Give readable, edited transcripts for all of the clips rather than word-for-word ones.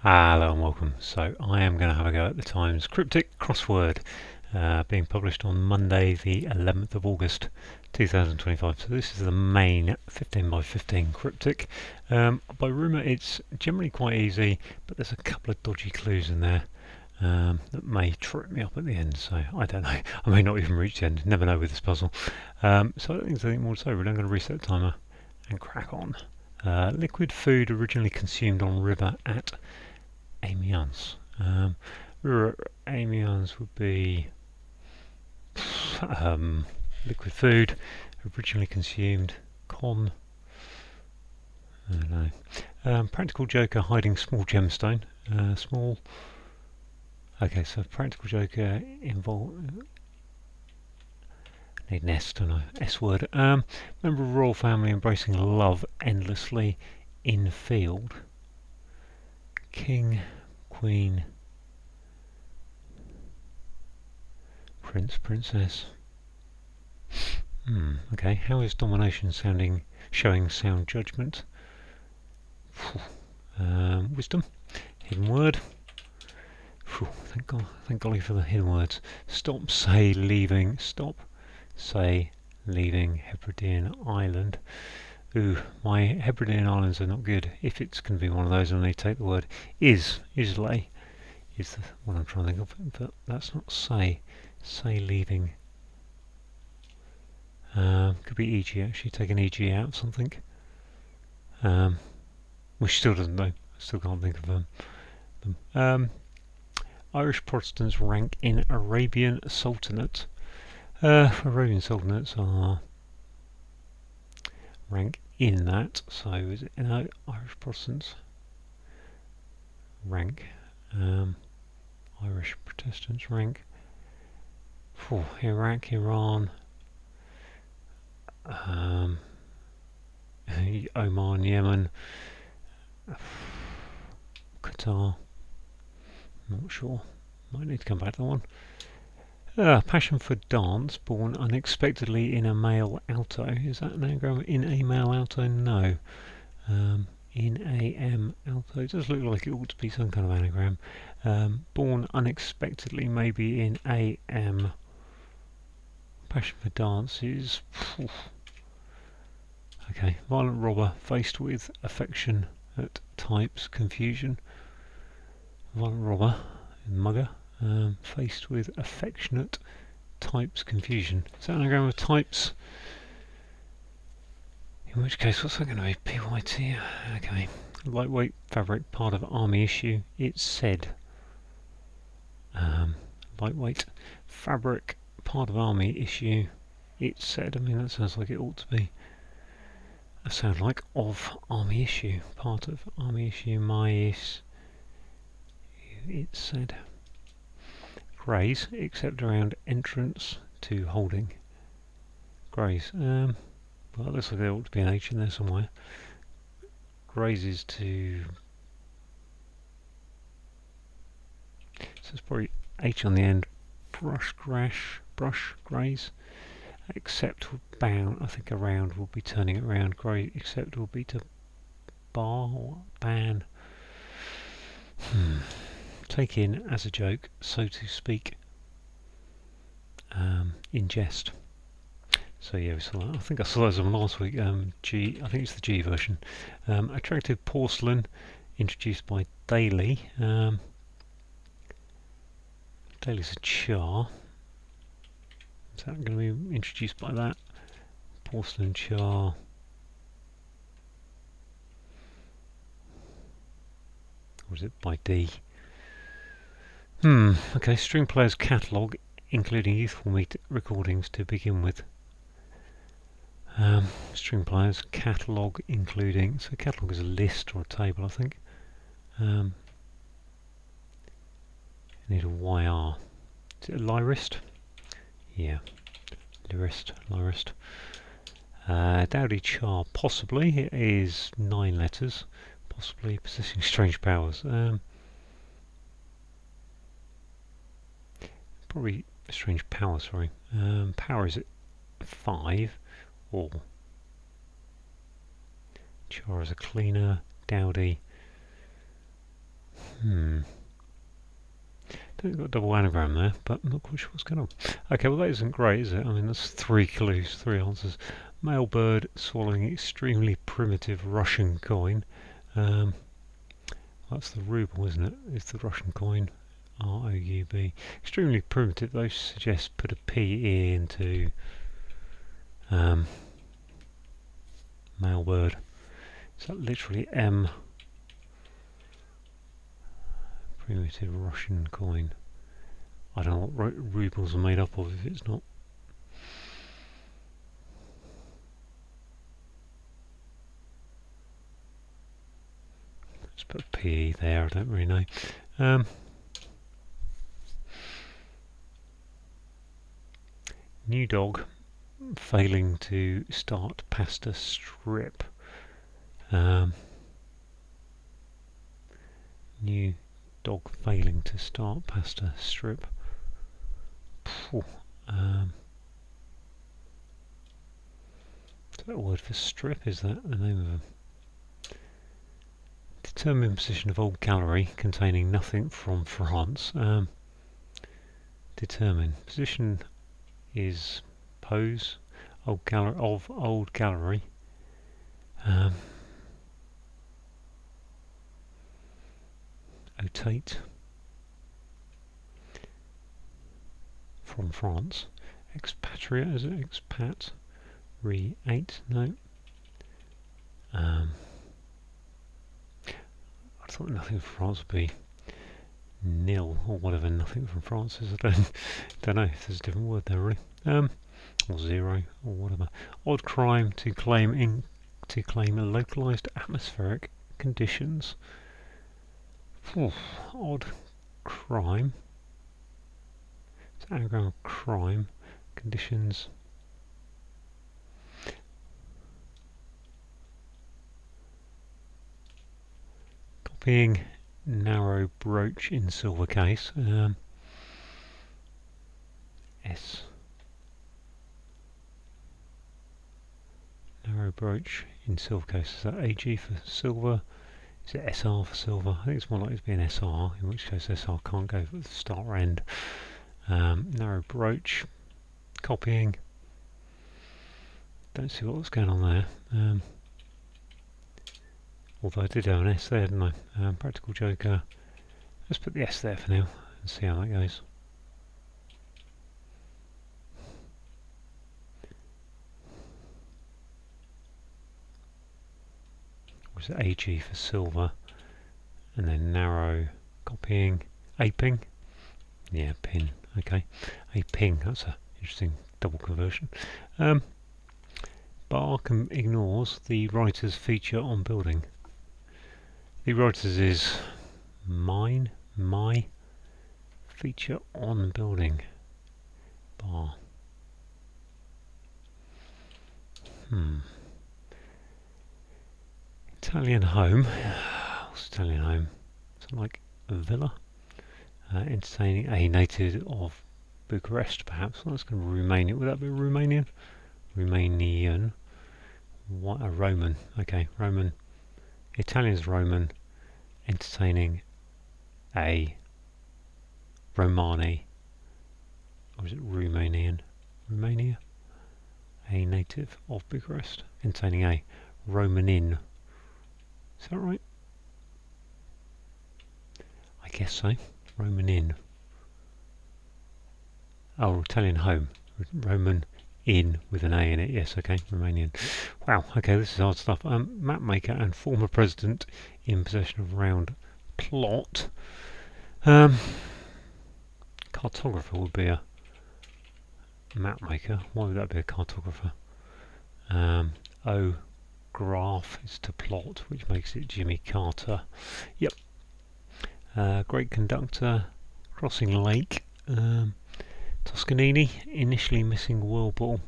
Hello and welcome. So I am going to have a go at the Times Cryptic crossword, being published on Monday the 11th of August 2025. So this is the main 15 by 15 cryptic. By rumour it's generally quite easy, but there's a couple of dodgy clues in there that may trip me up at the end, so I don't know. I may not even reach the end, never know with this puzzle. So I don't think there's anything more to say, really. I'm going to reset the timer and crack on. Liquid food originally consumed on river at Amiens. Amiens would be liquid food, originally consumed. I don't know. Practical joker hiding small gemstone. Small. Okay, so practical joker involved. Need an S, don't I? S word. Member of royal family embracing love endlessly in field. King, Queen, Prince, Princess. Okay, how is domination showing sound judgment? Wisdom, hidden word. Thank golly for the hidden words. Stop, say, leaving. Stop, say, leaving Hebridean Island. Ooh, my Hebridean Islands are not good. If it's going to be one of those, I need to take the word islay. Is the one I'm trying to think of, but that's not say. Say leaving. Could be EG actually. Take an EG out of something. Which still doesn't know. I still can't think of them. Irish Protestants rank in Arabian Sultanate. Arabian Sultanates are rank in that. So is it Irish Protestants rank? Irish Protestants rank. Iraq, Iran, Oman, Yemen, Qatar. Not sure. Might need to come back to that one. Passion for dance, born unexpectedly in a male alto. Is that an anagram? In a male alto? No. In a M alto. It does look like it ought to be some kind of anagram. Born unexpectedly, maybe in A M. Passion for dance is. Okay. Violent robber faced with affection at types confusion. Violent robber, mugger, faced with affectionate types confusion. Is that an anagram of types? In which case, what's that going to be? PYT? Okay. Lightweight fabric, part of army issue. It's said. Lightweight fabric, part of army issue. It's said. I mean, that sounds like it ought to be. That sounds like of army issue. Part of army issue. My is. It's said. Graze, except around entrance to holding. Graze. Well, it looks like there ought to be an H in there somewhere. Grazes to. So it's probably H on the end. Brush, graze. Except bound. I think around will be turning it around. Graze, except will be to bar or ban. Take in as a joke, so to speak. In jest. So yeah, we saw that. I think I saw those on last week. G, I think it's the G version. Attractive porcelain, introduced by Daly. Daly's a char. Is that going to be introduced by that? Porcelain char. Or is it by D? Okay, string player's catalogue, including youthful meet recordings to begin with. String players catalogue including, so catalogue is a list or a table, I think. Need a YR. Is it a lyrist? Yeah, lyrist. Dowdy char, possibly. It is 9 letters. Possibly possessing strange powers. Probably strange power, sorry. Power is at 5. Or char is a cleaner. Dowdy. Don't got a double anagram there, but I'm not quite sure what's going on. Okay, well that isn't great, is it? I mean, that's 3 clues, 3 answers. Male bird swallowing extremely primitive Russian coin. That's the ruble, isn't it? It's the Russian coin. ROUB. Extremely primitive, though, suggests put a PE into male bird. Is that literally M? Primitive Russian coin. I don't know what rubles are made up of if it's not. Let's put a PE there, I don't really know. New dog failing to start pasta strip. New dog failing to start pasta strip. Is that a word for strip? Is that the name of a determined position of old gallery containing nothing from France? Determined position is pose old gallery. Otate from France. Expatriate, is it? Expat. Re-8, no. I thought nothing from France would be nil or whatever nothing from France is. I don't know if there's a different word there really. Or zero or whatever. Odd crime to claim localized atmospheric conditions. Odd crime. It's anagram of crime conditions. Copying narrow brooch in silver case. S. Narrow brooch in silver case. Is that AG for silver? Is it SR for silver? I think it's more likely to be an SR, in which case SR can't go for the start or end. Narrow brooch. Copying. Don't see what's going on there. Although I did have an S there, didn't I? Practical joker. Let's put the S there for now and see how that goes. Or is it AG for silver? And then narrow copying. Aping? Yeah, pin. Okay. Aping. That's an interesting double conversion. Bar ignores the writer's feature on building. The writer's is my feature on building. Bar. Italian home. What's Italian home? Something like a villa. Entertaining a native of Bucharest, perhaps. That's going to be Romanian. Would that be Romanian? Romanian. What a Roman. Okay, Roman. Italian's Roman. Entertaining a Romani. Or is it Romanian? Romania? A native of Bucharest. Entertaining a Romanin. Is that right? I guess so. Romanin. Oh, Italian home. Roman in with an A in it. Yes, okay. Romanian. Wow, okay, this is hard stuff. Map maker and former president in possession of round plot. Cartographer would be a map maker. Why would that be a cartographer? Graph is to plot, which makes it Jimmy Carter. Yep. Great conductor, crossing lake. Toscanini, initially missing whirlpool.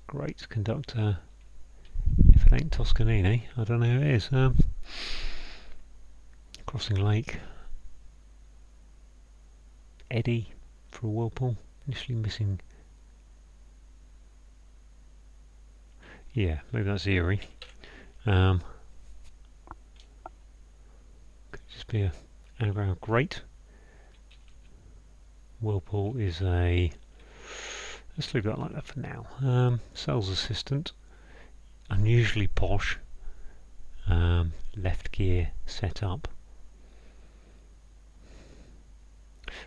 Great conductor. If it ain't Toscanini, I don't know who it is. Crossing lake. Eddie for a whirlpool. Initially missing. Yeah, maybe that's Erie. Could just be a anagram. Great. Whirlpool is a... let's leave that like that for now. Sales assistant. Unusually posh. Left gear setup.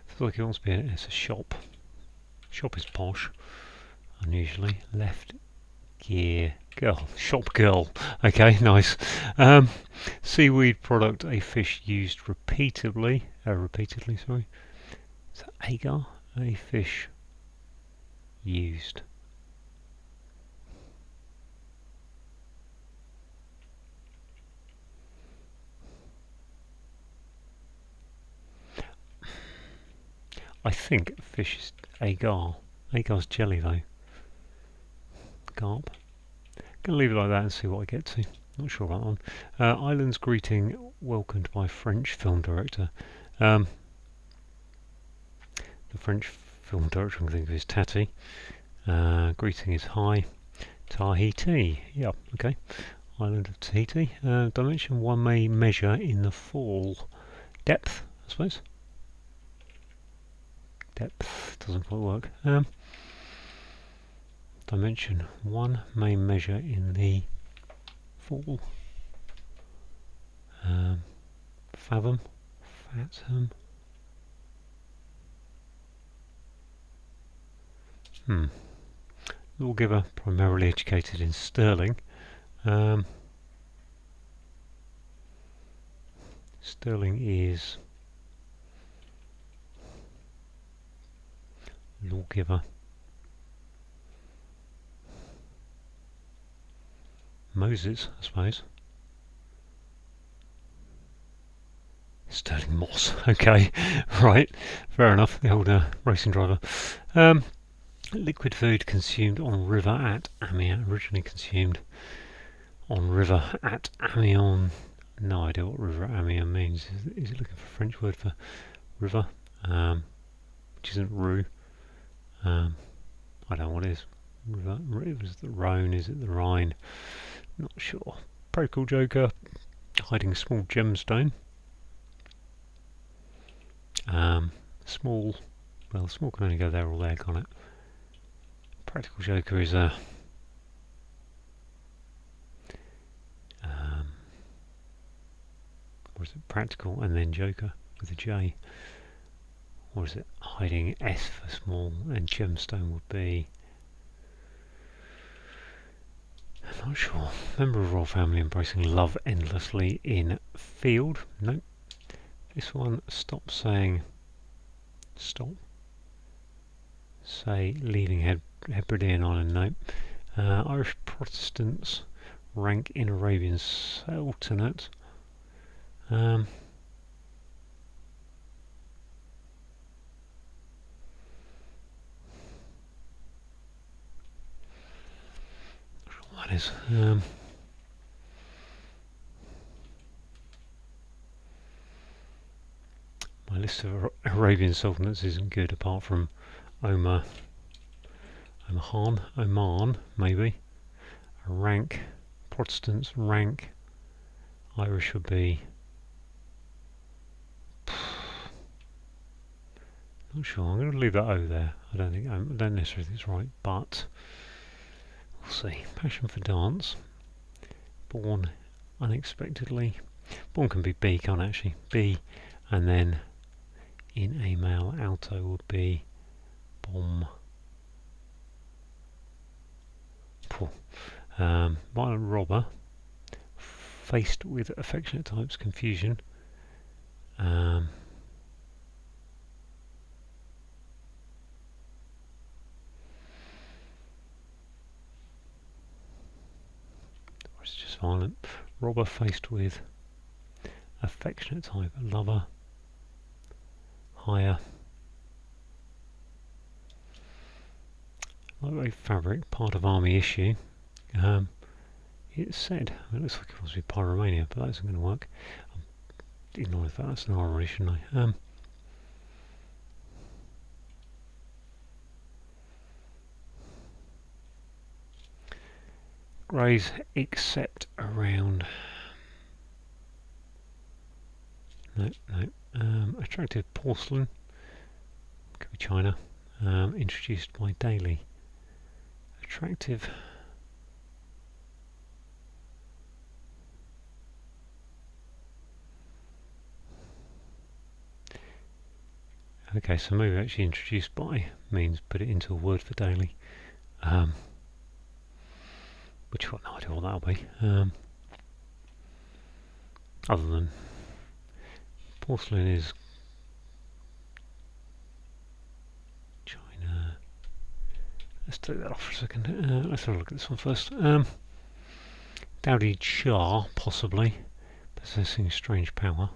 Feels like it wants to be it's a shop. Shop is posh. Unusually. Left gear girl. Shop girl. Okay, nice. Seaweed product, a fish used repeatedly. Sorry. Is that agar? A fish used. I think fish is agar. Agar's jelly though. Garp. Gonna leave it like that and see what I get to. Not sure about that one. Island's greeting welcomed by French film director. The French film director, I'm think of is Tati. Greeting is hi. Tahiti. Yeah, okay. Island of Tahiti. Dimension 1 may measure in the fall. Depth, I suppose. Depth doesn't quite work. Dimension 1 may measure in the fall. Fathom. Fathom. Lawgiver, primarily educated in sterling. Sterling is lawgiver. Moses, I suppose. Sterling Moss. Okay, right, fair enough. The old racing driver. Liquid food consumed on river at Amiens. Originally consumed on river at Amiens. No idea what river at Amiens means. Is it looking for a French word for river? Which isn't rue. I don't know what it is. River. Is it the Rhone? Is it the Rhine? Not sure. Protocol Joker hiding a small gemstone. Small. Well, small can only go there or there, can't it? Practical Joker is a or is it practical and then Joker with a J? Or is it hiding S for small and gemstone would be... I'm not sure. Member of royal family embracing love endlessly in field. Nope. This one, stop saying stop. Say leaving Hebridean Island. Nope. Irish Protestants rank in Arabian Sultanate. That is. My list of Arabian sultanates isn't good apart from Oman, maybe. Rank, Protestants, rank. Irish would be... not sure, I'm going to leave that O there. I don't necessarily think it's right, but we'll see. Passion for dance. Born unexpectedly. Born can be B, can't it, actually? B, and then in a male alto would be bomb. Violent robber. Faced with affectionate types, confusion. It's just violent. Robber faced with affectionate type, lover. Hire. Lightweight fabric, part of army issue. It said, it looks like it must be Pyromania, but that isn't going to work. Ignore the fact that's an R already, shouldn't I? Greys except around No, no. Attractive porcelain. Could be China. Introduced by Daily. Attractive. Okay, so maybe actually introduced by means put it into a word for daily. Which I've got no idea what that'll be. Other than porcelain is China. Let's take that off for a second. Let's have a look at this one first. Dowdy Char, possibly. Possessing strange power.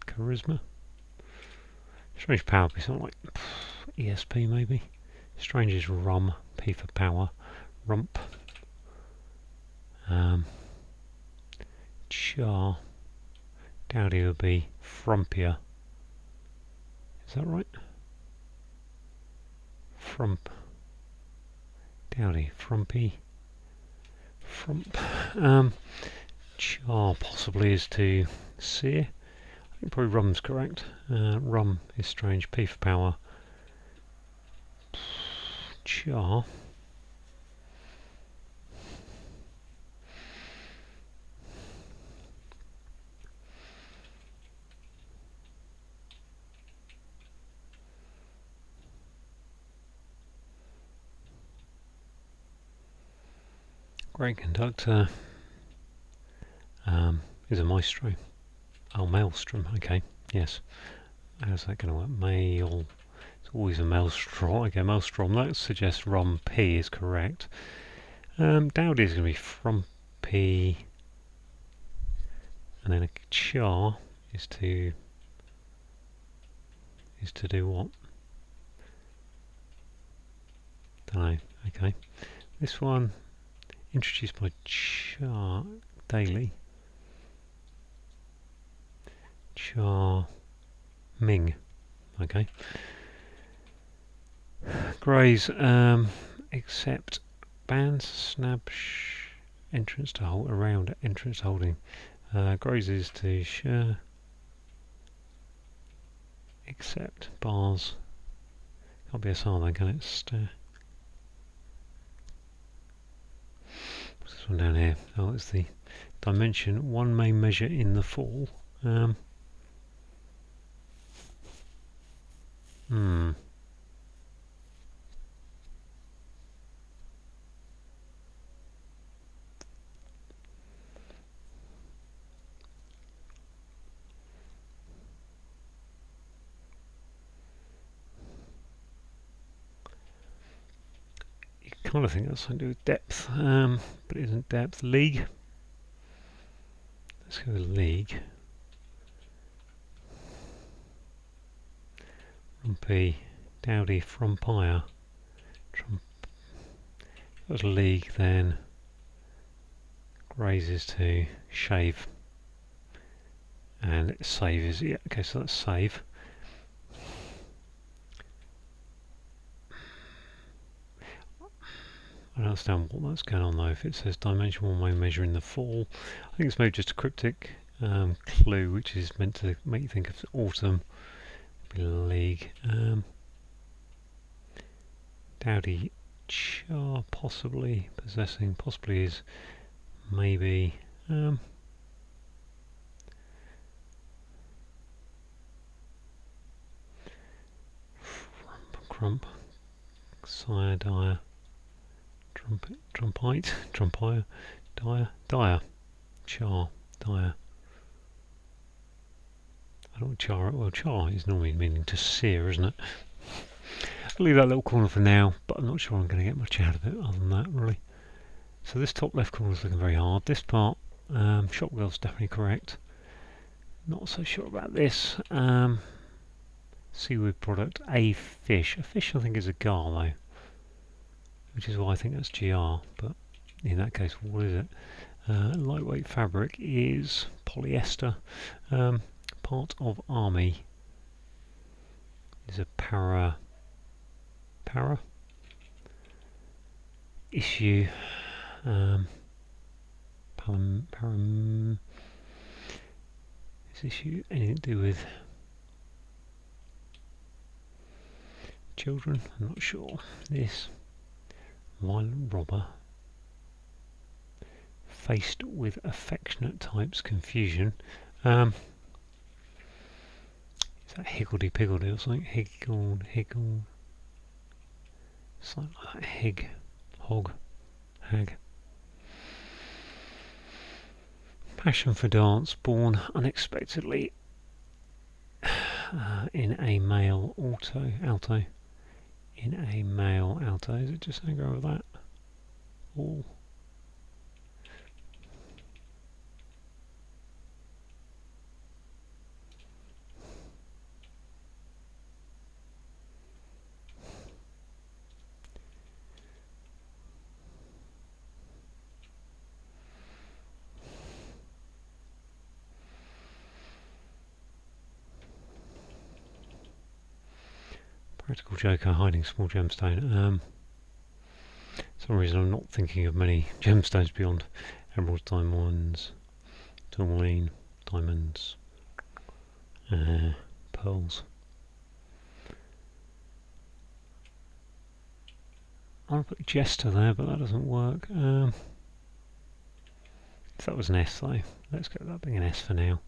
Charisma. Strange power would be something like ESP maybe. Strange is rum, P for power. Rump. Char. Dowdy would be frumpier. Is that right? Frump. Dowdy. Frumpy. Frump. Char possibly is to sear. I think probably rum's correct. Rum is strange. P for power. Char. Great conductor. Is a maestro. Oh, maelstrom. Okay, yes. How's that going to work? Mail. It's always a maelstrom. Okay, maelstrom. That suggests rum P is correct. Dowdy is going to be frumpy. And then a char is to do what? Don't know. Okay. This one introduced by Char Daily. Char Ming. Okay. Greys except bans, snab, entrance to hold around entrance holding. Greys is to share except bars. Can't be a SR then, can it? Stare. What's this one down here? Oh, it's the dimension. One may measure in the fall. You kind of think that's something to do with depth, but it isn't depth. League. Let's go with league. Rumpy, Dowdy, Frumpire. Trump. That was league then. Raises to shave. And save is, yeah, okay, so that's save. I don't understand what that's going on though. If it says dimension one way measure in the fall, I think it's maybe just a cryptic clue which is meant to make you think of autumn. League. Dowdy Char possibly possessing, possibly is maybe Crump, Sire, Dire, Trumpet, Trumpite, Trumpire, Dire, Char, Dire. I don't know what char. Well, char is normally meaning to sear, isn't it? I'll leave that little corner for now, but I'm not sure I'm going to get much out of it other than that, really. So this top left corner is looking very hard. This part, Shopwell's definitely correct. Not so sure about this. Seaweed product, a fish. A fish I think is a gar though, which is why I think that's GR, but in that case, what is it? Lightweight fabric is polyester. Part of army is a para. issue. This issue anything to do with children? I'm not sure. This violent robber faced with affectionate types confusion. Is that higgledy-piggledy or something? Higgle. Something like that. Hag. Passion for dance born unexpectedly in a male alto. In a male alto. Is it just something over that? All. Practical Joker hiding small gemstone. For some reason I'm not thinking of many gemstones beyond emeralds, diamonds, tourmaline, diamonds, pearls. I want to put Jester there, but that doesn't work. If that was an S though, let's go with that being an S for now.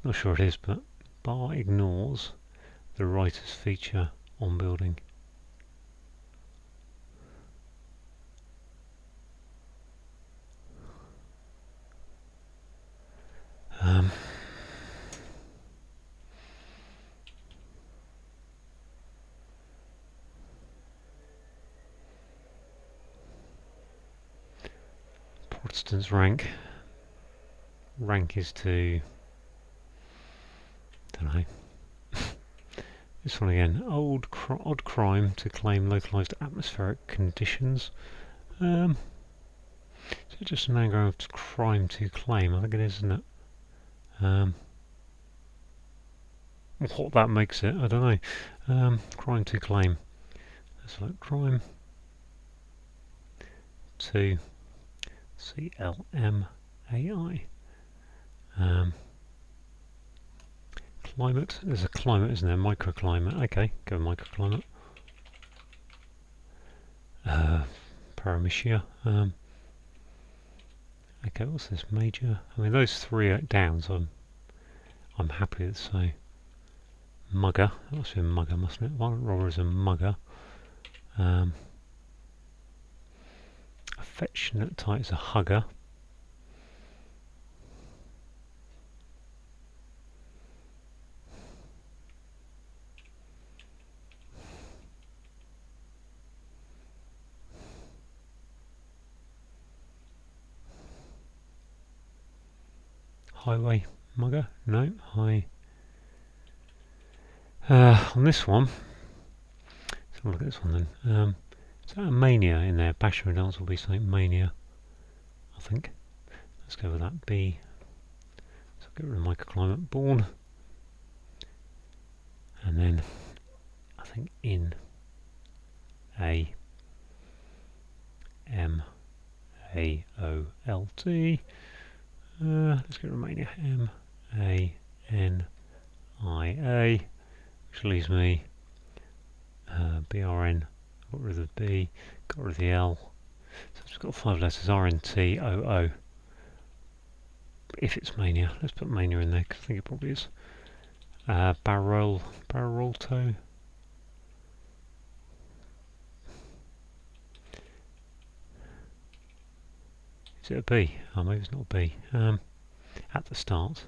Not sure it is, but bar ignores the writer's feature on building. Protestant's rank is to, don't know. This one again, odd crime to claim localised atmospheric conditions. So just an anagram of crime to claim, I think it is, isn't it? What that makes it, I don't know. Crime to claim. That's like crime to CLMAI. Climate, there's a climate, isn't there? Microclimate. Okay, go microclimate. Paramecia. Okay, what's this? Major. I mean, those three are down, so I'm happy to say. Mugger. That must be a mugger, mustn't it? Violent robber is a mugger. Affectionate type is a hugger. Highway mugger? No. High. On this one, let's have a look at this one then. Is that a mania in there? Basher and dance will be something mania, I think. Let's go with that. B. So get rid of microclimate. Born. And then I think in A M A O L T. Let's get Romania. M A N I A, which leaves me BRN. Got rid of the B, got rid of the L. So it's got 5 letters. RNTOO. If it's mania, let's put mania in there because I think it probably is. Barolto. Is it a B? Oh, maybe it's not a B. At the start.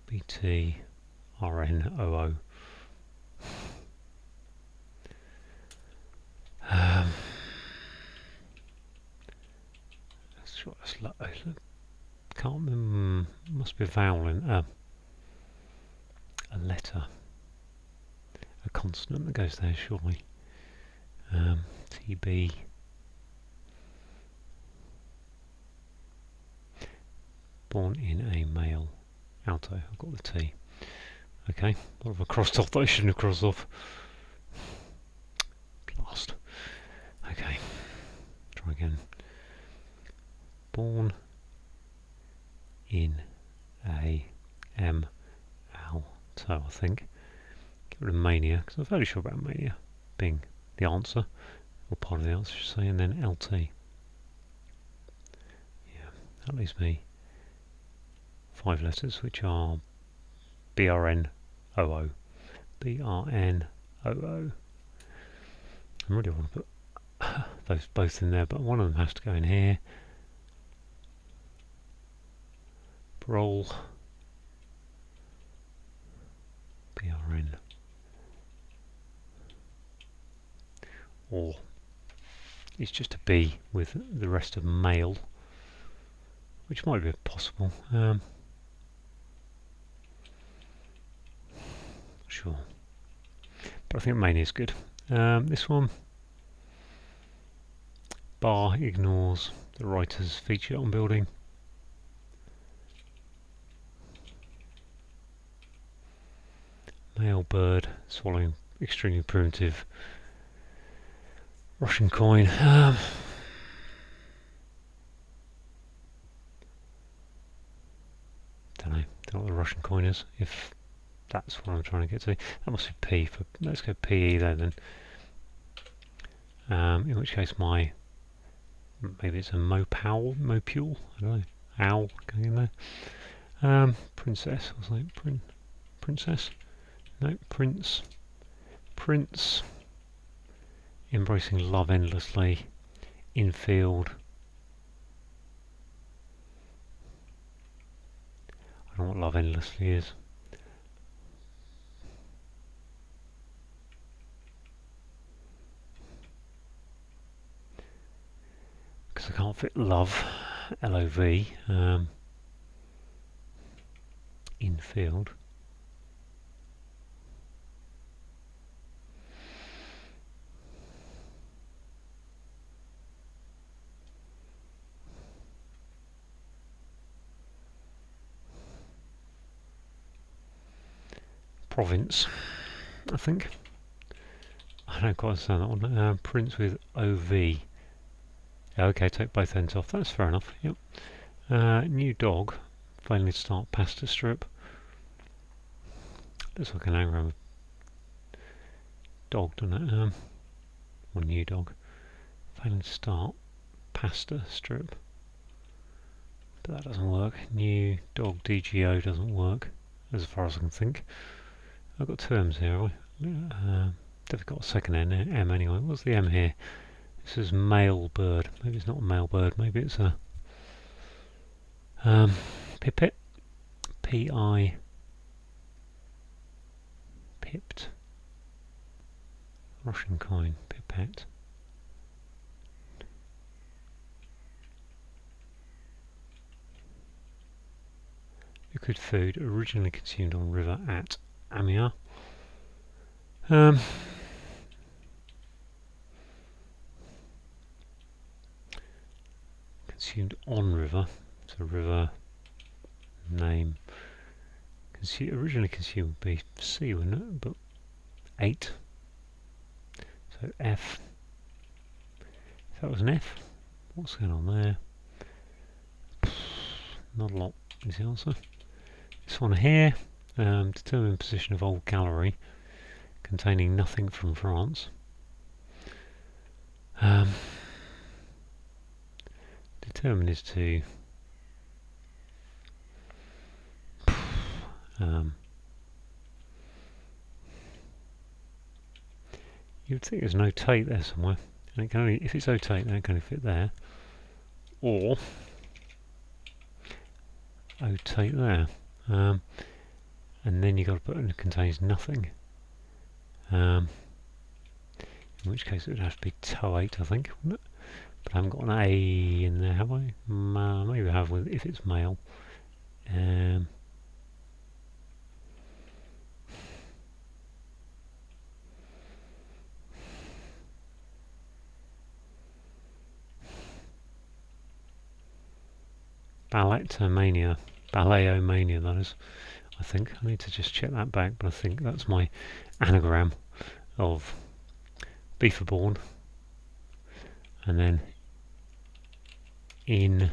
BT RNOO. Can't remember. Must be a vowel in a letter, a consonant that goes there, surely. TB. Born in a male alto. I've got the T. Okay, a lot of a crossed off that I shouldn't have crossed off. try again. Born in a so I think. Get rid of mania, because I'm fairly sure about mania being the answer, or part of the answer, I should say, and then LT. Yeah, that leaves me 5 letters, which are BRNOO. BRNOO. I really want to put those both in there, but one of them has to go in here. Roll. BRN. Or it's just a B with the rest of male, which might be possible. Sure. But I think mania is good. This one. Bar ignores the writer's feature on building. Male bird swallowing extremely primitive Russian coin. Don't know what the Russian coin is, if that's what I'm trying to get to. That must be P. Let's go PE there then. In which case maybe it's a mopule, I don't know, owl going in there. Princess, was like princess? No, prince. Embracing love endlessly, infield. I don't know what love endlessly is. Because I can't fit love, L-O-V, infield. Province, I think. I don't quite understand that one. Prince with OV. Okay, take both ends off. That's fair enough. Yep. New dog. Failing to start pasta strip. Looks like an anagram dog, doesn't it? Or new dog. Failing to start pasta strip. But that doesn't work. New dog DGO doesn't work, as far as I can think. I've got 2 M's here, have I? Definitely got a second M anyway. What's the M here? This is male bird. Maybe it's not a male bird. Maybe it's a pipit. P-I. Pipped. Russian coin. Pipette. Liquid food originally consumed on river at Amiens. Consumed on river, so river name. Originally consumed would be C, wouldn't it? But 8. So F. If that was an F, what's going on there? Not a lot is the answer. This one here, determine position of old gallery containing nothing from France. Determine is to you would think there's an otate there somewhere, and it can only, if it's otate, then it can only fit there, or otate there, and then you've got to put in it contains nothing, in which case it would have to be toate, I think, wouldn't it? But I haven't got an A in there, have I? Maybe I have with if it's male. Balletomania, that is. I think I need to just check that back, but I think that's my anagram of B for born, and then in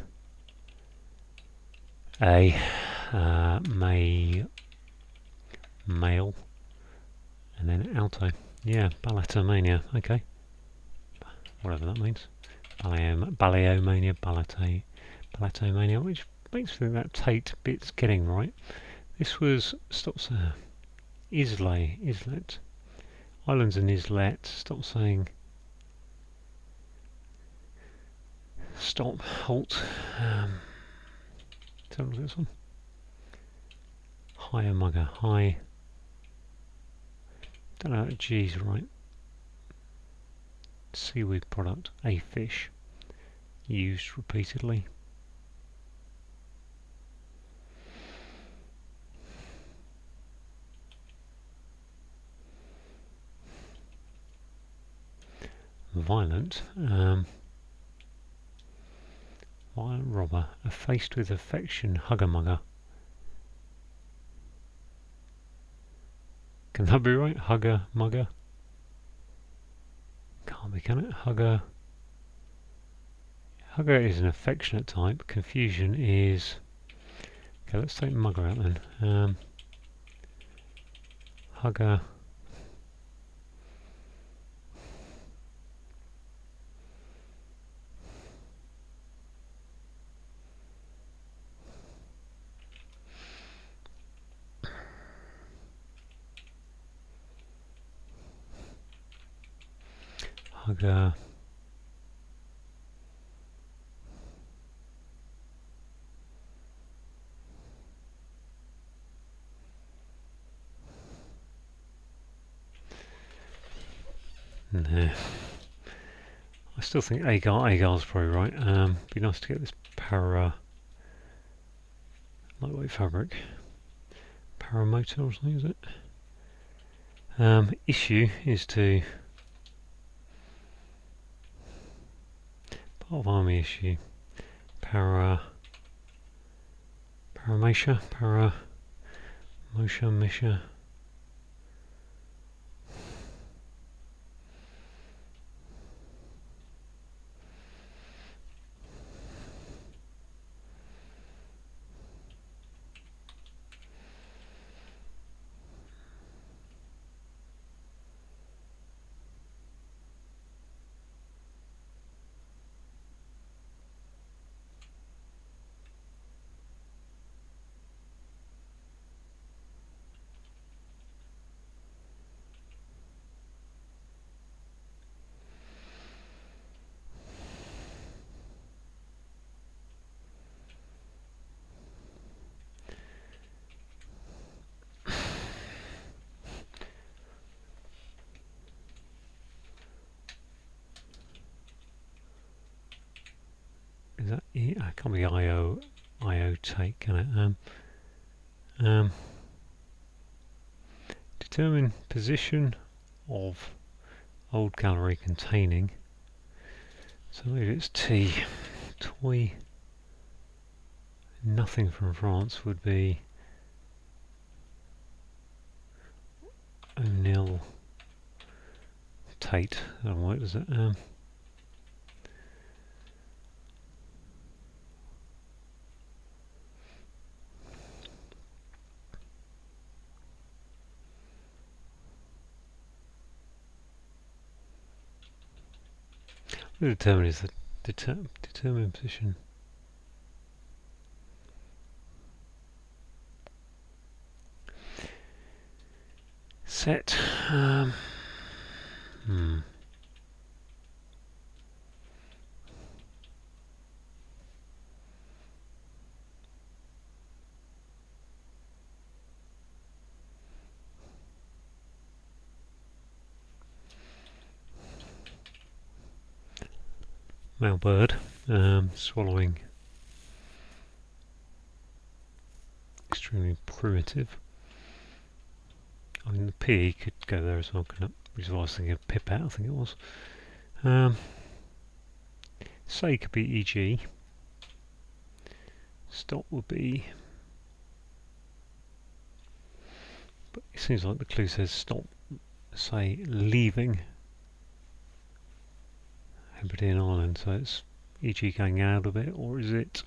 a male, and then alto. Yeah, balletomania. Okay, whatever that means. Balleomania, balletomania, which makes me think that Tate bit's getting right. This was Islet, islands and islet. Stop saying. Stop. Halt. Tell me this one. Higher mugger. High. Don't know. G's right. Seaweed product. A fish. Used repeatedly. Violent. Violent robber. Faced with affection. Hugger mugger. Can that be right? Hugger mugger. Can't be, can it? Hugger. Hugger is an affectionate type. Confusion is. Okay, let's take mugger out then. Hugger. Hugger. No. I still think Agar's probably right. Be nice to get this lightweight fabric. Paramotor or something, is it? Issue is to part of army issue. Paramecia, Misha. Is that E? I can't be IO take, can it? Determine position of old gallery containing. So maybe it's T. Toy. Nothing from France would be O'Neill Tate. I don't know what is it. Determine is the determine position. Set. Male bird, swallowing. Extremely primitive. I mean, the P could go there as well, couldn't it? Which is why I was thinking of pipette, I think it was. Say could be EG. Stop would be. But it seems like the clue says stop, say, leaving Hebridean Island, so it's e.g. going out of it, or is it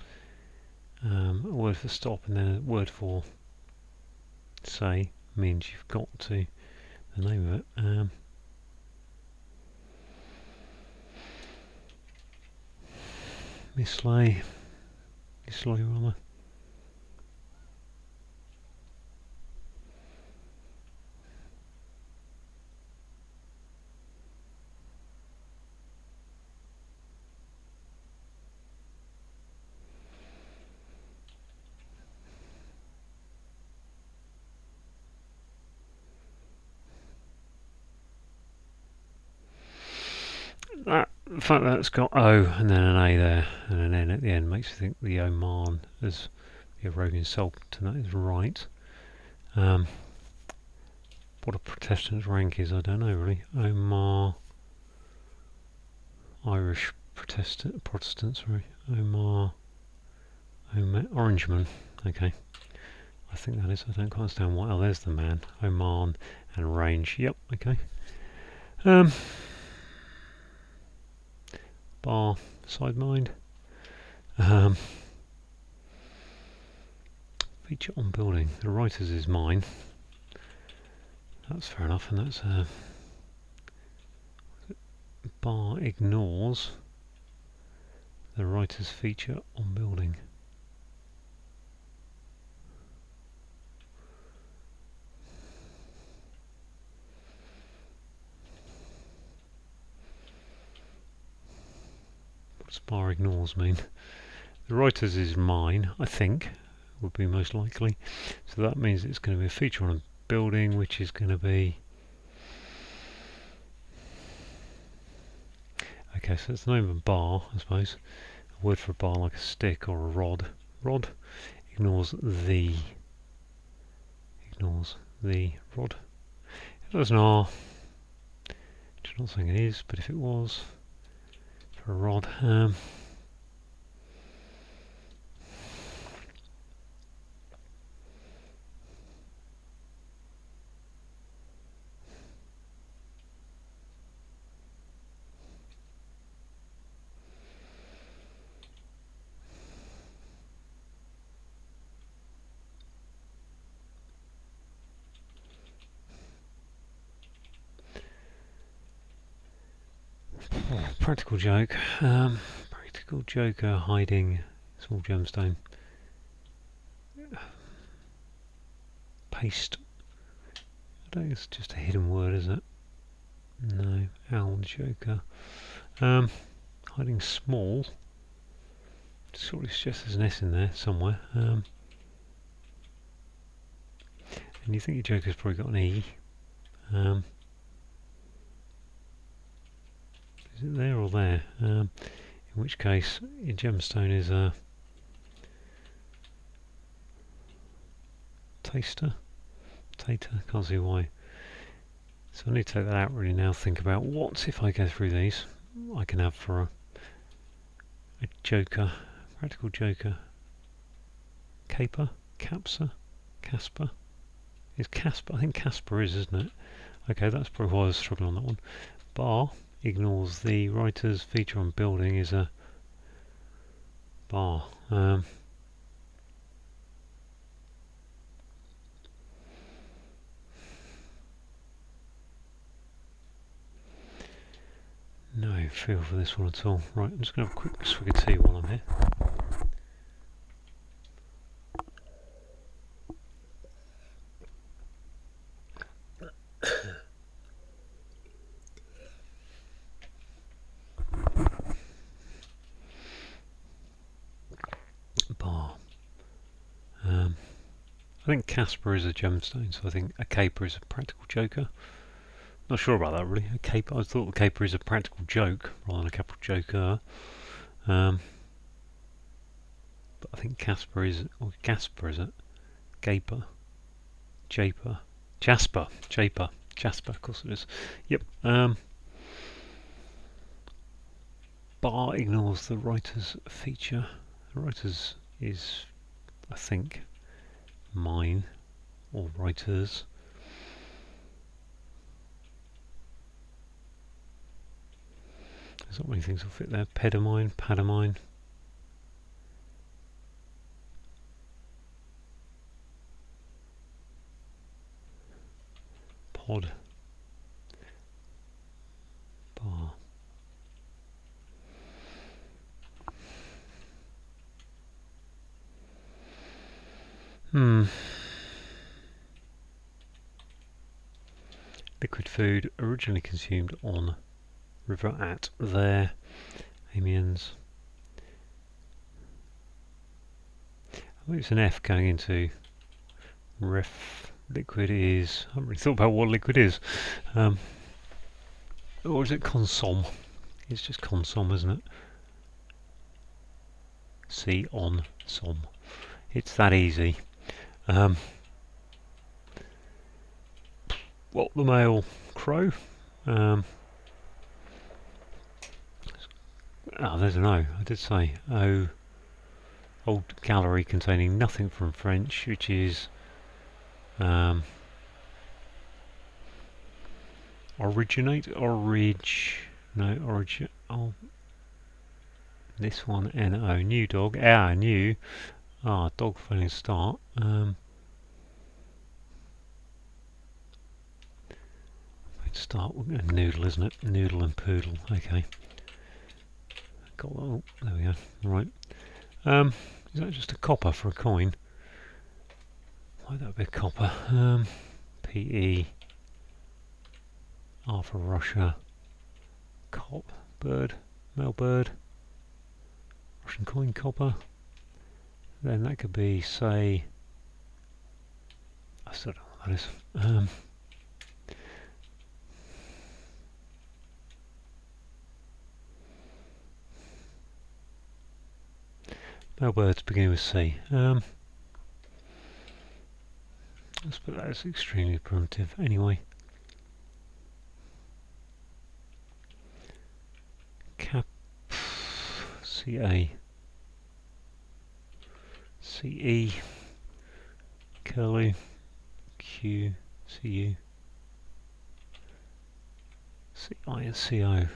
a word for stop and then a word for say means you've got to the name of it. Mislay rather. The fact that it's got O and then an A there and an N at the end makes you think the Oman as the Arabian Sultanate is right. What a Protestant rank is, I don't know really. Omar, Irish Protestant, sorry. Omar, Orangeman, okay. I think that is, I don't quite understand why. Oh, there's the man. Oman and range, yep, okay. Bar, side mind. Feature on building. The writer's is mine. That's fair enough, and that's bar ignores the writer's feature on building. What does bar ignores mean? The writer's is mine, I think, would be most likely. So that means it's going to be a feature on a building, which is going to be... Okay, so it's the name of a bar, I suppose. A word for a bar like a stick or a rod. Rod ignores the rod. If it was an R, which I'm not saying it is, but if it was for a rod, practical joke. Practical joker hiding small gemstone. Paste. I don't think it's just a hidden word, is it? No. Owl joker. Hiding small. Sort of suggests there's an S in there somewhere. And you think your joker's probably got an E. Is it there or there? In which case, your gemstone is a taster. Can't see why. So I need to take that out really now. Think about what if I go through these. I can have for a joker, practical joker. Caper, Capsa, Casper. Is Casper? I think Casper is, isn't it? Okay, that's probably why I was struggling on that one. Bar ignores the writer's feature on building is a bar. No feel for this one at all. Right, I'm just going to have a quick swig of tea while I'm here. Bar. I think Casper is a gemstone, so I think a caper is a practical joker. Not sure about that really. A caper. I thought the caper is a practical joke rather than a capital joker. But I think Casper is, or Gasper is it? Gaper, Japer, Jasper, Jasper. Of course it is. Yep. Bar ignores the writer's feature. The writer's is, I think, mine or writers. There's not many things will fit there. Pedamine, padamine. Pod. Bar. Liquid food originally consumed on river at there. Amiens. I think it's an F going into ref. Liquid is. I haven't really thought about what liquid is. Or is it consom? It's just consom, isn't it? C on som. It's that easy. What the male crow? There's an O. I did say O. Old gallery containing nothing from French, which is originate, origin. Oh, this one N-O. New dog. New. Dog failing start. Start with a noodle, isn't it? Noodle and poodle. Okay. Got that. Oh, there we go. Right. Is that just a copper for a coin? Why that be a copper? P-E. R for Russia. Cop. Bird. Male bird. Russian coin, copper. Then that could be, say... I still don't know what that is. Male birds beginning with C. Let's put that as extremely primitive. Anyway. Cap. C-A. C-E. Curlew. Q. C-U. C-I and C-O.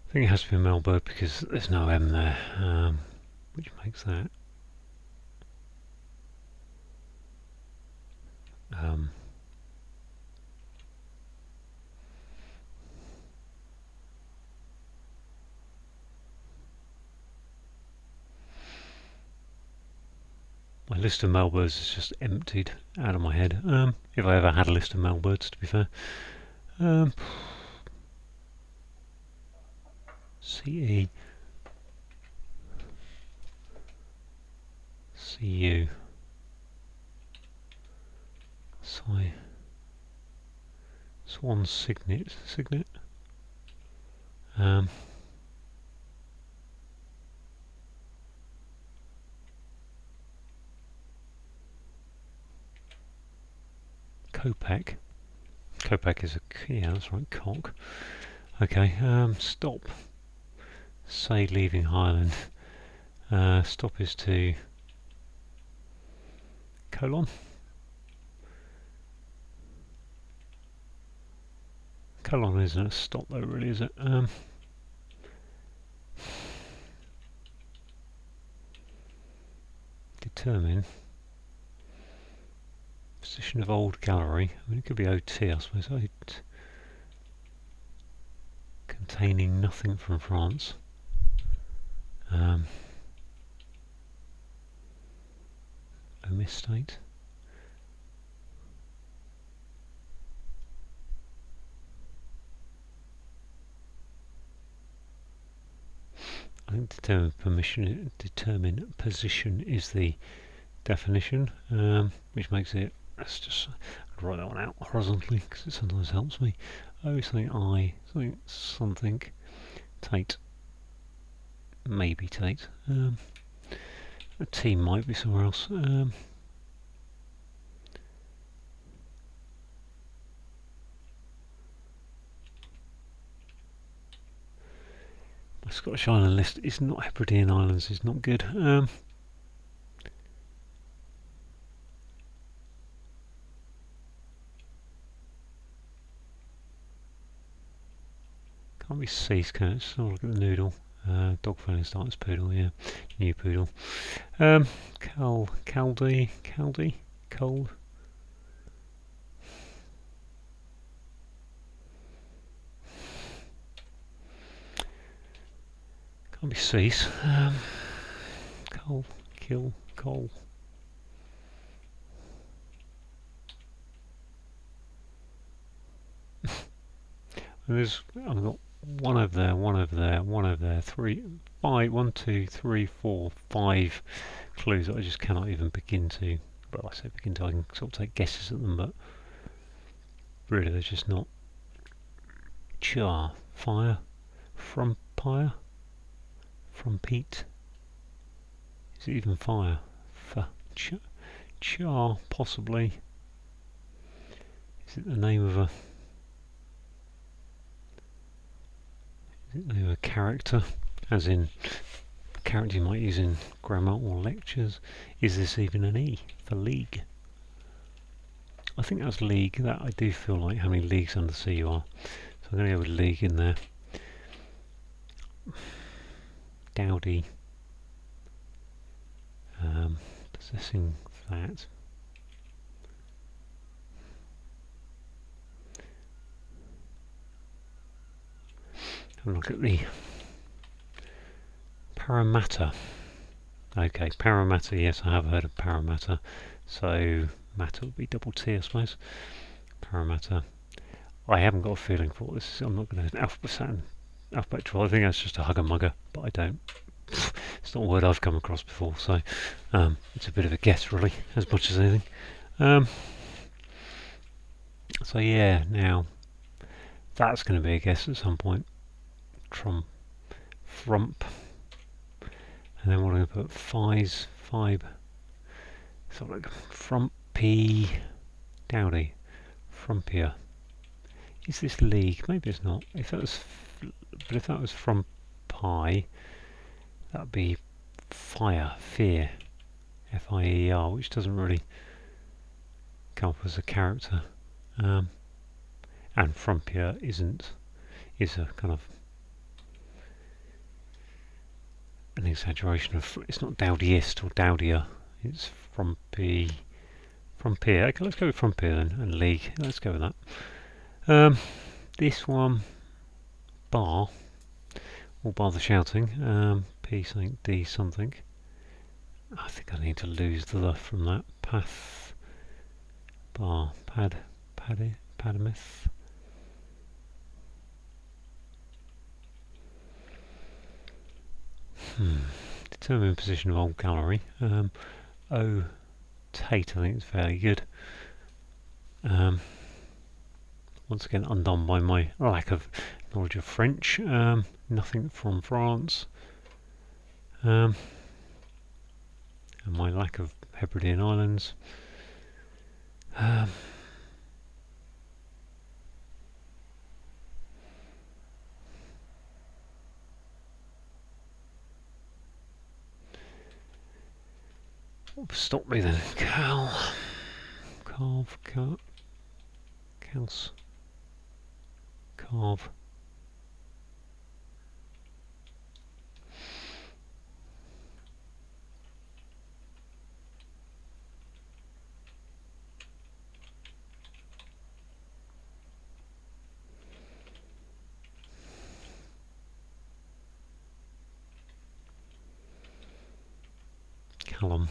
I think it has to be a male bird because there's no M there, which makes that my list of male birds is just emptied out of my head. If I ever had a list of male birds, to be fair. C-E. C-U. Swan signet. Copac. Copac is that's right, cock. Okay, stop. Say leaving Highland. Stop is to colon. Colon isn't a stop though, really, is it? Determine. Position of old gallery. I mean, it could be OT, I suppose. Containing nothing from France. Omis state. I think determine position is the definition, which makes it let's just write that one out horizontally because it sometimes helps me. O something I, something something, Tate, maybe Tate. A T might be somewhere else. My Scottish Island list is not Hebridean Islands, is not good. Can't be cease, can it? Just have a look at the noodle. Dog feeling starts poodle, yeah. New poodle. Caldy, cold. Can't be cease. Coal, kill, coal. I've got one over there, one over there, one over there, 1, 2, 3, 4, 5 clues that I just cannot even begin to. Well, I say begin to. I can sort of take guesses at them, but really they're just not. Char, fire, frumpire, frumpete. Is it even fire? Char, possibly. Is it the name of a? Is it the name of a character? As in, a character you might use in grammar or lectures. Is this even an E for league? I think that's league. That I do feel like how many leagues under the sea you are. So I'm going to go with league in there. Dowdy. Possessing that. Have a look at the Parramatta. Okay, Parramatta, yes, I have heard of Parramatta. So, matter would be double T, I suppose. Parramatta. I haven't got a feeling for what this is. I'm not going to alphabetical. I think that's just a hugger-mugger, but I don't. It's not a word I've come across before, so it's a bit of a guess, really, as much as anything. So, yeah, now, that's going to be a guess at some point. Frump. And then what am I going to put? Fibe. So like frumpy, dowdy, frumpier. Is this league? Maybe it's not. But if that was from pie, that'd be fire, fear, F-I-E-R, which doesn't really come up as a character. And frumpier is a kind of an exaggeration of. It's not dowdiest or dowdier. It's frumpier. Okay, let's go with frumpier then, and league. Let's go with that. This one, bar, or bar the shouting. P something, D something. I think I need to lose the "the" from that. Path, bar, padamith. Determine position of old gallery. O Tate, I think it's fairly good. Once again, undone by my lack of knowledge of French. Nothing from France. And my lack of Hebridean Islands. Stop me then. Cows. Carve. Callum.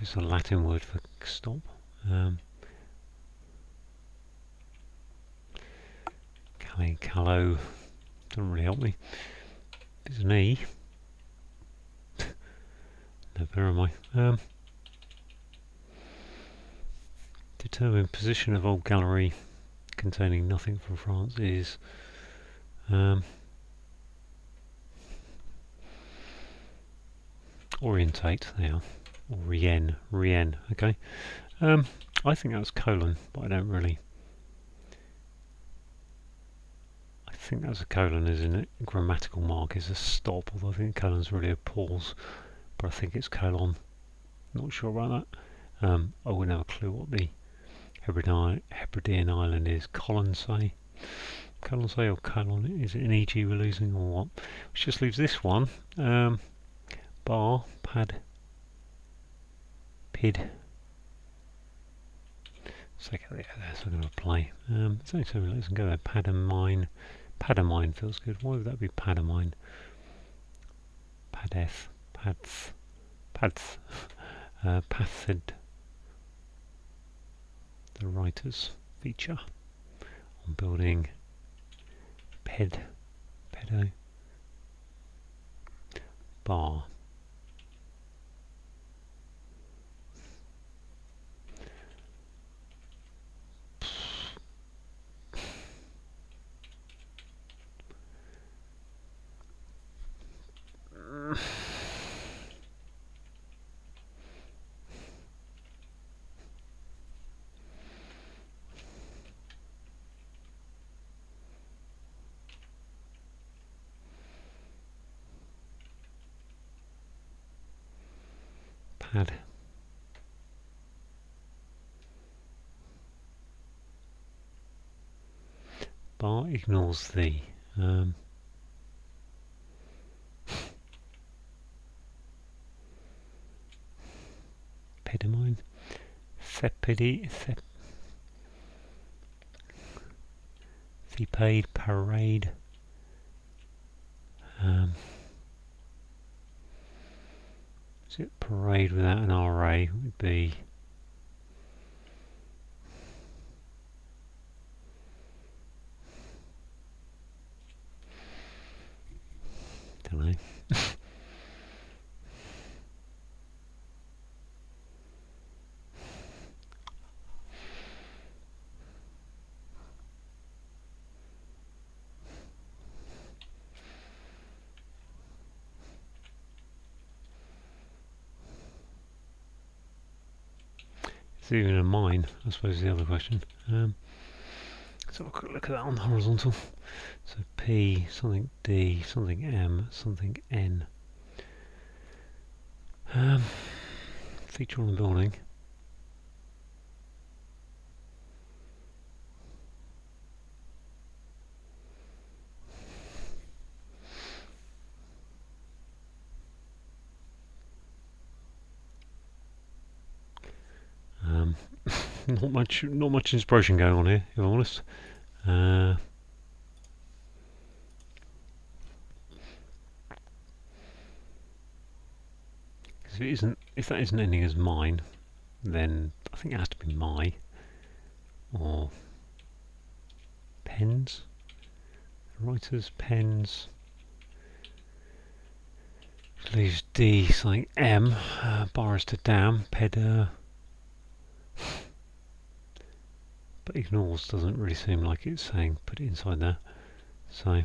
It's a Latin word for stop. Callow. Doesn't really help me. It's an E. No, where am I? determine position of old gallery containing nothing from France is orientate. There, or rien. Okay. I think that was colon, but I don't really. I think that's a colon, isn't it? Grammatical mark is a stop, although I think colon's really a pause. But I think it's colon. Not sure about that. I wouldn't have a clue what the Hebridean island is. Colonsay or colon? Is it an EG we're losing or what? Which just leaves this one. Bar, pad, pid. So I'm going to play. It's only 7 minutes and go there. Padamine. Padamine feels good. Why would that be Padamine? Padeth. Pads. Pathid. The writer's feature. On building. Pedo. Bar. Pad. Bar ignores the. Pedamine. Thepade. Parade. Is it parade without an RA? Would be. Don't know. Is it even a mine? I suppose is the other question. Let's have a quick look at that on the horizontal. So P, something D, something M, something N. Feature on the building. Not much inspiration going on here, if I'm honest. If that isn't ending as mine, then I think it has to be my or pens. Writers, pens. Leaves D, something M. Barrister, dam, ped. But ignores doesn't really seem like it's saying put it inside there. So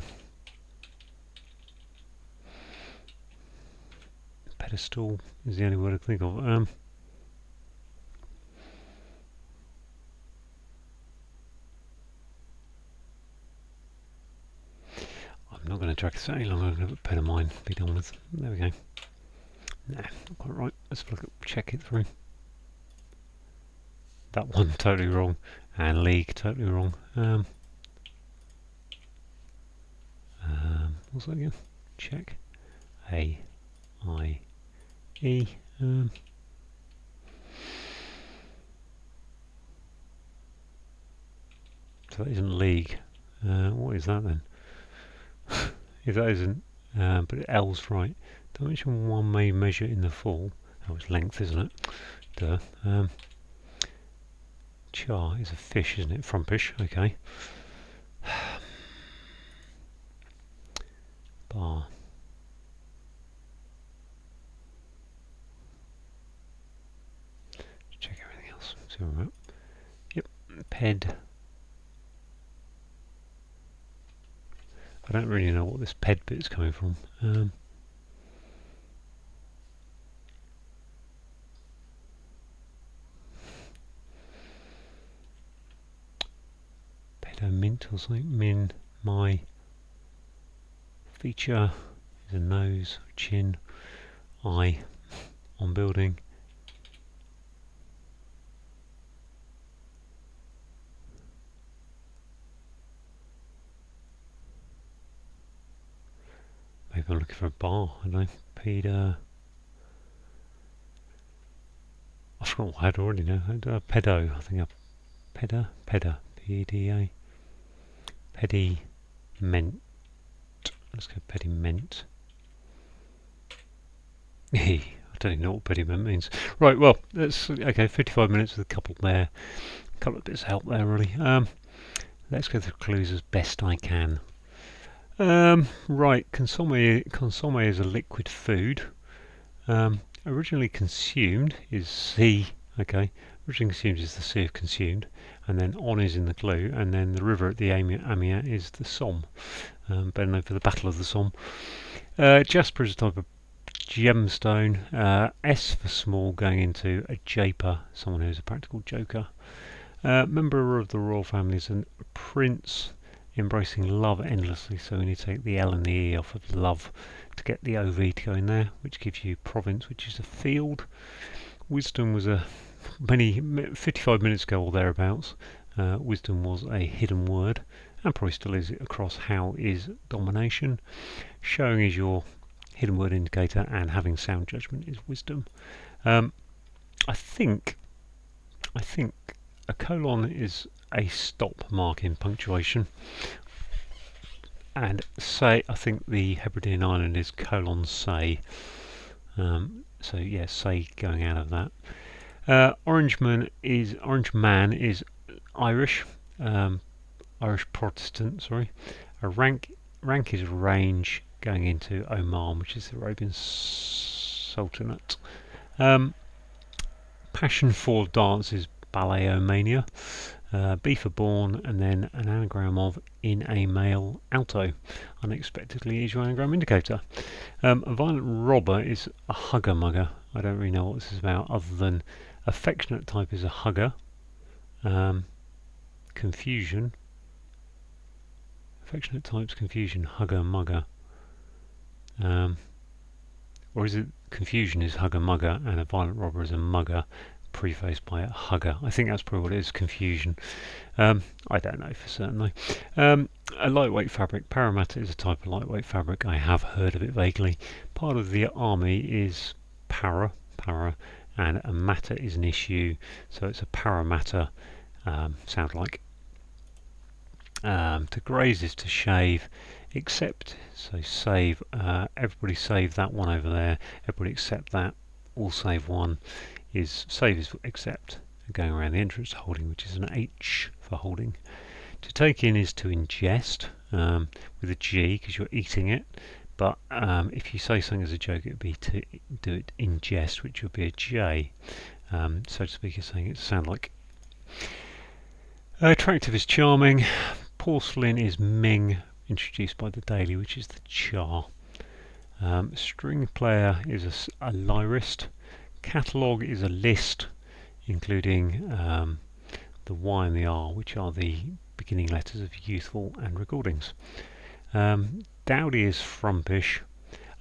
pedestal is the only word I can think of. I'm not going to drag this out any longer. I'm going to put pen of mine. Be done with. There we go. Nah, not quite right. Let's look at check it through. That one totally wrong, and league totally wrong. What's that again? Check. A, I, E. So that isn't league. What is that then? If that isn't, but L's right. Dimension 1 may measure in the full. Oh, it's length, isn't it? Duh. Char is a fish, isn't it? Frumpish, okay. Bar. Check everything else. See where we're at. Ped. I don't really know what this ped bit is coming from. Pedo mint or something. Min, my. Feature is a nose, chin, eye, on building. Maybe I'm looking for a bar, I don't know. Pedo. I forgot what I had already now. Pedo, I think. Peda. P-E-D-A. Pediment. Let's go pediment. I don't even know what pediment means. Right, well, that's okay. 55 minutes with a couple there. A couple of bits of help there, really. Let's go through clues as best I can. Right, consomme is a liquid food. Originally consumed is C. Okay, originally consumed is the C of consumed, and then on is in the clue, and then the river at the Amiens is the Somme. Better known for the Battle of the Somme. Jasper is a type of gemstone. S for small, going into a japer, someone who's a practical joker. Member of the royal family is a prince, embracing love endlessly, so we need to take the L and the E off of love to get the OV to go in there, which gives you province, which is a field. Wisdom was 55 minutes ago or thereabouts. Wisdom was a hidden word, and probably still is. Across how is domination. Showing is your hidden word indicator, and having sound judgment is wisdom. I think a colon is a stop mark in punctuation, and say, I think the Hebridean island is colon say. So yeah, say going out of that. Orange man is Irish, Irish Protestant. Sorry. A rank is range, going into Oman, which is the Arabian Sultanate. Passion for dance is balletomania. B for born, and then an anagram of in a male alto. Unexpectedly is your anagram indicator. A violent robber is a hugger mugger. I don't really know what this is about, other than affectionate type is a hugger. Confusion. Affectionate types confusion, hugger mugger. Or is it confusion is hugger mugger and a violent robber is a mugger, prefaced by a hugger? I think that's probably what it is, confusion. I don't know for certain though. A lightweight fabric. Parramatta is a type of lightweight fabric. I have heard of it vaguely. Part of the army is para, and a matter is an issue, so it's a parramatta. Sound like. To graze is to shave, except, so save, everybody save that one over there, everybody accept that, all save one, is save is accept, going around the entrance holding, which is an H for holding. To take in is to ingest, with a G because you're eating it, but if you say something as a joke, it would be to do it ingest, which would be a J, so to speak. You're saying it sound like. Attractive is charming. Porcelain is Ming, introduced by the Daily, which is the Cha. String player is a lyrist. Catalogue is a list, including the Y and the R, which are the beginning letters of youthful and recordings. Dowdy is frumpish.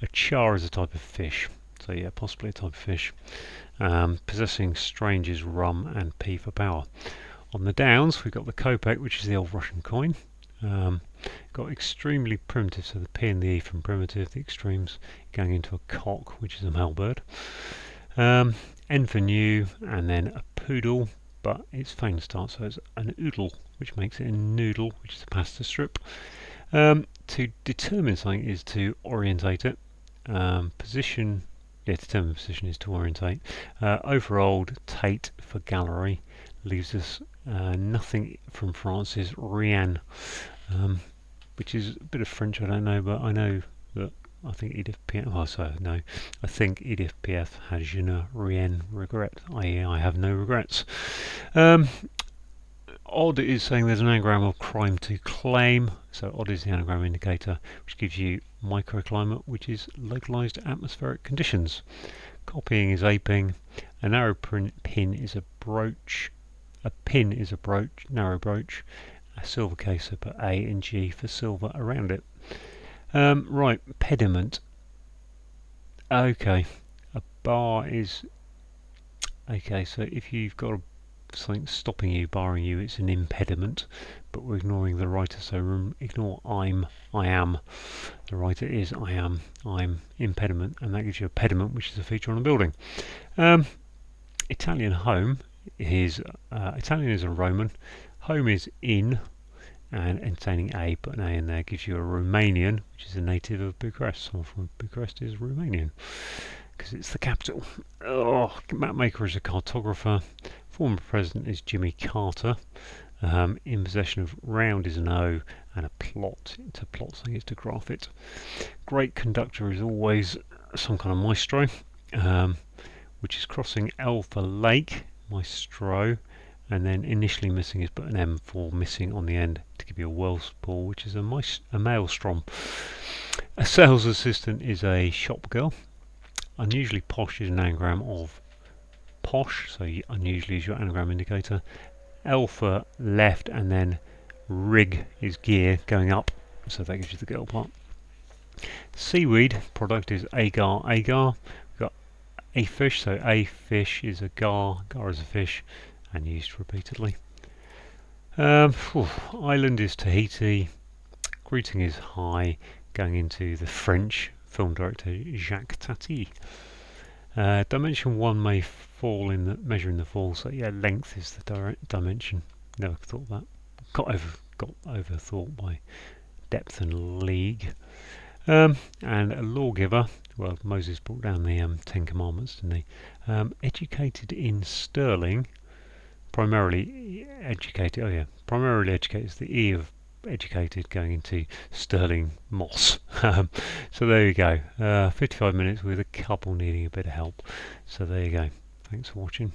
A char is a type of fish, so yeah, possibly a type of fish. Possessing strange is rum, and P for power. On the downs, we've got the kopeck, which is the old Russian coin. Got extremely primitive, so the P and the E from primitive, the extremes going into a cock, which is a male bird. N for new, and then a poodle, but it's faint start, so it's an oodle, which makes it a noodle, which is a pasta strip. To determine something is to orientate it. Position, determine position is to orientate. Overall, Tate for gallery leaves us nothing from France's Rien, which is a bit of French, I don't know, but I know that I think Edith Piaf, I think Edith Piaf has je ne rien regret, i.e. I have no regrets. odd is saying there's an anagram of crime to claim. So odd is the anagram indicator, which gives you microclimate, which is localized atmospheric conditions. Copying is aping. A narrow pin is a brooch. A pin is a brooch, narrow brooch. A silver case, so put A and G for silver around it. Right, pediment. Okay, a bar is... Okay, so if you've got something stopping you, barring you, it's an impediment, but we're ignoring the writer, so ignore I am. The writer is I'm impediment, and that gives you a pediment, which is a feature on a building. Italian home is, Italian is a Roman, home is in, and containing A, put an A in there, gives you a Romanian, which is a native of Bucharest. Someone from Bucharest is Romanian, because it's the capital. Oh, mapmaker is a cartographer. Former president is Jimmy Carter. In possession of round is an O, and a plot. To plot something is to graph it. Great conductor is always some kind of maestro, which is crossing L for lake, maestro, and then initially missing is put an M for missing on the end to give you a whirlpool, which is a maelstrom. A sales assistant is a shop girl. Unusually posh is an anagram of posh, so unusually is your anagram indicator. L for left, and then rig is gear going up, so that gives you the girl part. Seaweed product is agar. We've got a fish, so a fish is a gar is a fish, and used repeatedly. Island is Tahiti. Greeting is hi, going into the French film director Jacques Tati. Dimension 1 may fall in the measure in the fall, so yeah, length is the dimension. Never thought that. Got overthought by depth and league. And a lawgiver. Well, Moses brought down the Ten Commandments, didn't he? Educated in sterling. Primarily educated. Oh yeah, primarily educated is the E of educated going into sterling moss. So there you go. 55 minutes with a couple needing a bit of help. So there you go. Thanks for watching.